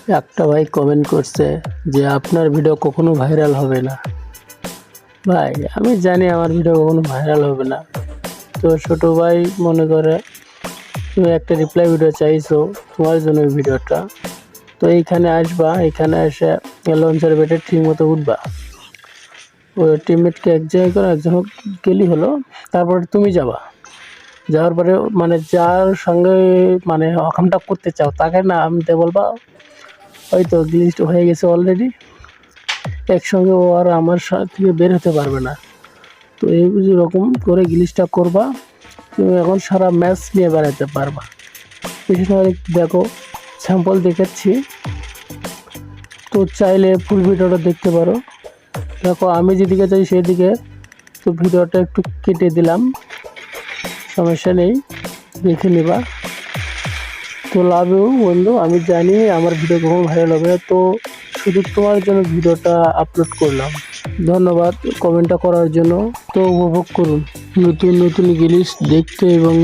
একটা ভাই কমেন্ট করছে যে আপনার ভিডিও কখনো ভাইরাল হবে না। ভাই আমি জানি আমার ভিডিও কখনো ভাইরাল হবে না। তো ছোট ভাই মনে করে তুমি একটা রিপ্লাই ভিডিও চাইছো, তোমার জন্য ওই ভিডিওটা। তো এইখানে আসবা, এখানে এসে লঞ্চার বেটে ঠিক মতো উঠবা। ওই টিমমেটকে এক জায়গায় করে একজন গেলি হলো, তারপর তুমি যাবা। যাওয়ার পরে মানে যার সঙ্গে মানে অকামটা করতে চাও তাকে নামতে বলবা। ওই তো গ্লিচ হয়ে গেছে অলরেডি, একসঙ্গে ও আর আমার থেকে বের হতে পারবে না। তো এই রকম করে গ্লিচটা করবা, তুমি এখন সারা ম্যাচ নিয়ে বেড়াতে পারবা। পিছনে দেখো স্যাম্পল দেখাচ্ছি, তো চাইলে ফুল ভিডিওটা দেখতে পারো। দেখো আমি যেদিকে চাই সেদিকে, তো ভিডিওটা একটু কেটে দিলাম, সমস্যা নেই, দেখে নিবা। তো লাভ ইউ বন্ধু, আমি জানি আমার ভিডিও কখন ভাইরাল হবে, তো শুধু তোমার জন্য ভিডিওটা আপলোড করলাম। ধন্যবাদ কমেন্টটা করার জন্য। তো উপভোগ করুন নতুন নতুন জিনিস দেখতে এবং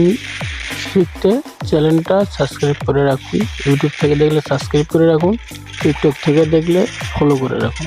শিখতে। চ্যানেলটা সাবস্ক্রাইব করে রাখুন। ইউটিউব থেকে দেখলে সাবস্ক্রাইব করে রাখুন, টিকটক থেকে দেখলে ফলো করে রাখুন।